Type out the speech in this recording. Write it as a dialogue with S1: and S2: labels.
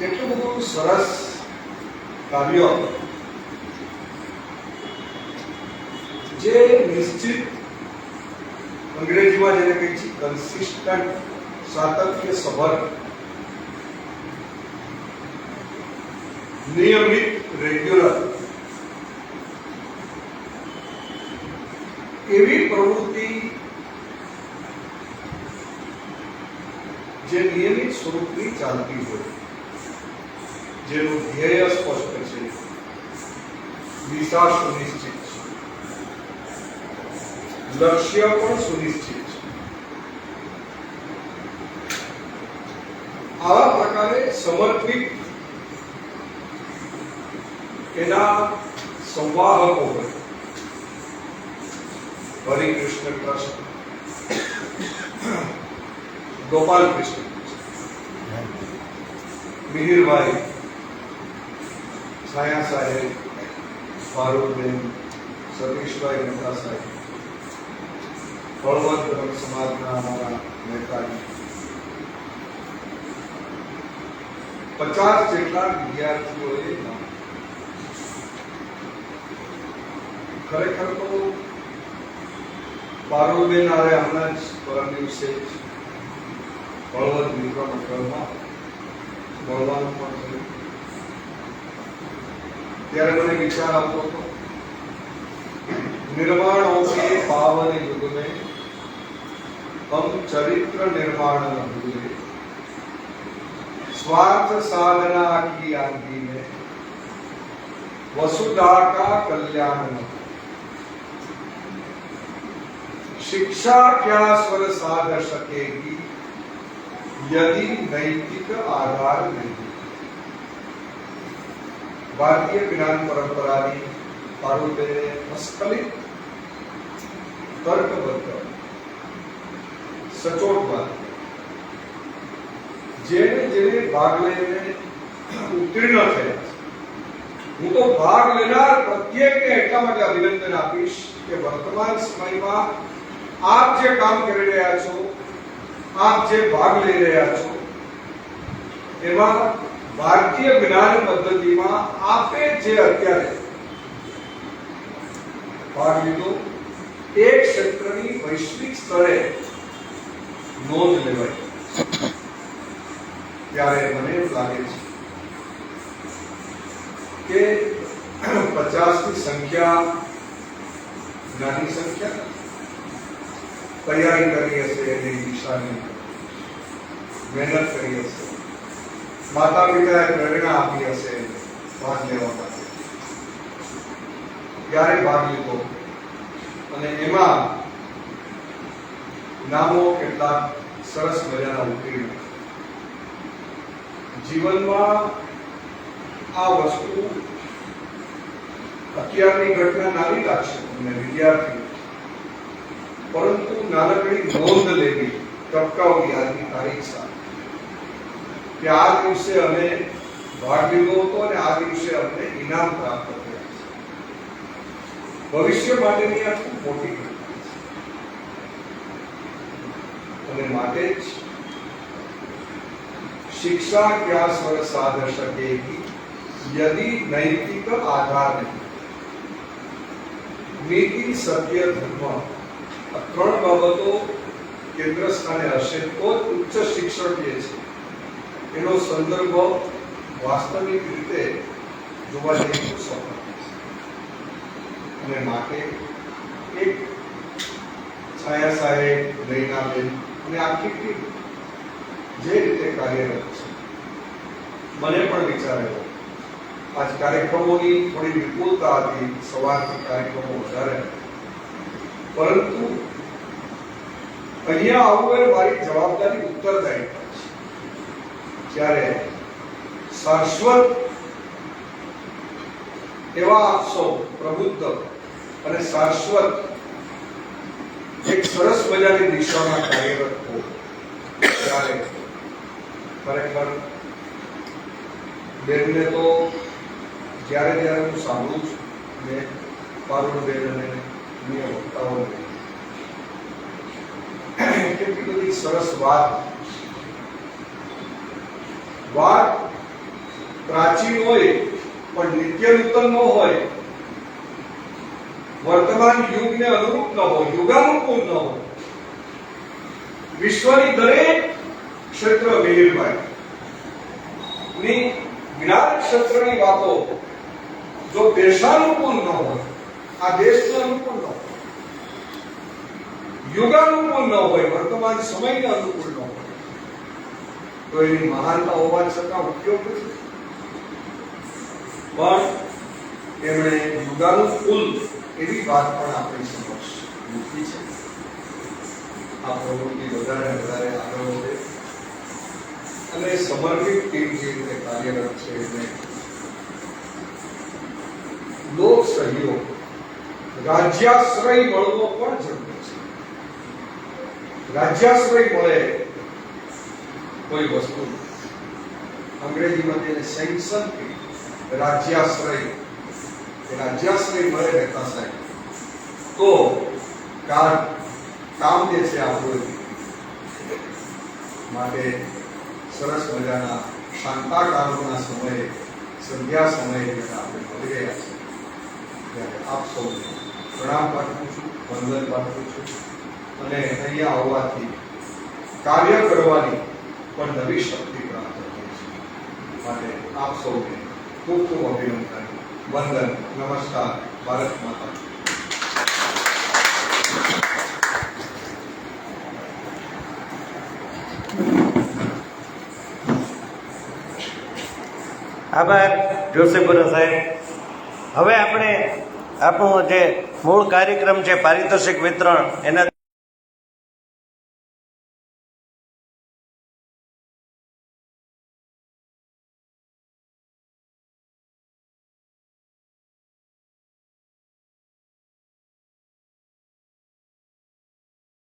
S1: કેટલું બધું સરસ કાર્ય જે નિશ્ચિત અંગ્રેજીમાં જેને કહે છે કન્સિસ્ટન્ટ, સાતત્ય સભર, નિયમિત, રેગ્યુલર એવી પ્રવૃત્તિ જે નિયમિત સ્વરૂપની ચાલતી હોય, જેનું ધ્યેય સ્પષ્ટ છે, દિશા સુનિશ્ચિત છે, લક્ષ્ય પણ સુનિશ્ચિત છે. આવા પ્રકારે સમર્પિત એના સંવાહકો હોય. હરિકૃષ્ણ ટ્રસ્ટ, ગોપાલ કૃષ્ણ, મિહિરભાઈ, છાયા સાહેબ, ફારૂકબેન, સતીશભાઈ મહેતા સાહેબ, હળવદ બ્રહ્મ સમાજના અમારા નેતાજી, 50 જેટલા વિદ્યાર્થીઓએ ખરેખર તો પારુલબેન આરે હમણાં જ પરમ દિવસે હળવદ મિત્ર મંડળમાં મળવાનું પણ થયું. ત્યારે મને વિચાર આવતો હતો, निर्माणों के पावन युग में हम चरित्र निर्माण न भूले, स्वार्थ साधना की आंधी में वसुधा का कल्याण न. शिक्षा क्या स्वर साध सकेगी यदि नैतिक आधार नहीं. भारतीय ज्ञान परंपराની પારુલબેને અસ્ખલિત, તર્કબદ્ધ, સચોટ વાત, જેને ભાગ લઈને ઉત્તીર્ણ થયા. હું તો ભાગ લેનાર પ્રત્યેકને એટલા માટે અભિનંદન આપીશ કે વર્તમાન સમયમાં આપ જે કામ કરી રહ્યા છો, આપ જે ભાગ લઈ રહ્યા છો, એમાં ભારતીય જ્ઞાન પદ્ધતિમાં આપે જે અત્યારે ભાગ લીધો, એ ક્ષેત્રની વૈશ્વિક સ્તરે નોંધ લેવાય. ત્યારે મને એવું લાગે છે કે 50ની સંખ્યા નાની સંખ્યા, તૈયારી કરી હશે, એની દિશાની મહેનત કરી હશે, માતા પિતાએ પ્રેરણા આપી હશે ભાગ લેવા માટે, ત્યારે ભાગ લીધો. અને એમાં નામો કેટલાક સરસ મજાના ઉતરીને જીવનમાં આ વસ્તુ અત્યારની ઘટના નાની લાગશે તમને વિદ્યાર્થી, પરંતુ નાનકડી નોંધ લેવી, ટપકાવવી આજની તારીખ સાથે કે આ દિવસે અમે ભાગ લીધો હતો અને આ દિવસે અમને ઇનામ પ્રાપ્ત થયા. ભવિષ્ય માટેની આ ખૂબ મોટી ઘટના છે. અને માટે જ શિક્ષા ક્યાં સ્વર સાધ સકેગી યદિ નૈતિક આધાર નહીં. નીતિ, સત્ય, ધર્મ, આ 3 બાબતો કેન્દ્ર સ્થાને હશે તો ઉચ્ચ શિક્ષણ જે છે એનો સંદર્ભ વાસ્તવિક રીતે જોવા જઈએ તો સફળ. અને માટે એક છાયા સાહેબ, નૈનાબેન અને આખી ટીમ જે રીતે કાર્યરત છે, મને પણ વિચાર આવ્યો. આજ કાર્યક્રમોની થોડી વિપુલતા હતી, સવારથી કાર્યક્રમો વધારે, પરંતુ અહીંયા આવવું એ મારી જવાબદારી ઉત્તરદાયિત્વ છે. જ્યારે શાશ્વત એવા આપ સૌ પ્રબુદ્ધ અને શાશ્વત એક સરસ મજાની દિશામાં કાર્યરત હો, ત્યારે ખરેખર બેનને તો જ્યારે હું સાંભળું છું ને પારુલબેન અને અન્ય વક્તાઓને કેટલી બધી સરસ વાત પ્રાચીન હોય પણ નિત્ય નૂતન ન હોય, વર્તમાન યુગને અનુરૂપ ન હોય, યુગાનુકૂળ ન હોય, વિશ્વની દરેક ક્ષેત્ર મિહિરભાઈ ની જ્ઞાન ક્ષેત્રની વાતો જો દેશાનુકૂળ ન હોય, આ દેશને અનુકૂળ ન હોય, યુગાનુકૂળ ન હોય, વર્તમાન સમયને અનુકૂળ ન હોય, તો એની મહાનતા હોવા છતાં ઉપયોગ નથી. પણ એમણે યુગાનુકૂળ એવી વાત પણ આપણી સમક્ષ મૂકી છે. આ પ્રવૃત્તિ વધારે વધારે આગળ વધે અને સમર્પિત ટીમ જે રીતે કાર્યરત છે એને લોક સહયોગ, રાજ્યાશ્રય મળવો પણ જરૂરી છે. રાજ્યાશ્રય મળે કોઈ વસ્તુ, અંગ્રેજીમાં તેને સેન્ક્શન ફી, રાજ્યાશ્રય મળે રહેતા સાહેબ તો કામ જે છે આપણું માટે સરસ મજાના શાંતાકારોના સમયે, સંધ્યા સમયે જ્યારે આપણે મળી રહ્યા છીએ ત્યારે આપ સૌને પ્રણામ પાઠવું છું, વંદન પાઠવું છું અને અહીંયા આવવાથી કાર્ય કરવાની પણ નવી શક્તિ પ્રાપ્ત થાય છે. માટે આપ સૌને ખૂબ ખૂબ અભિનંદન, વંદન, નમસ્કાર, ભારત માતા.
S2: આભાર જોશીપુરા સાહેબ. હવે આપણે આપણો જે મૂળ કાર્યક્રમ છે પારિતોષિક વિતરણ એના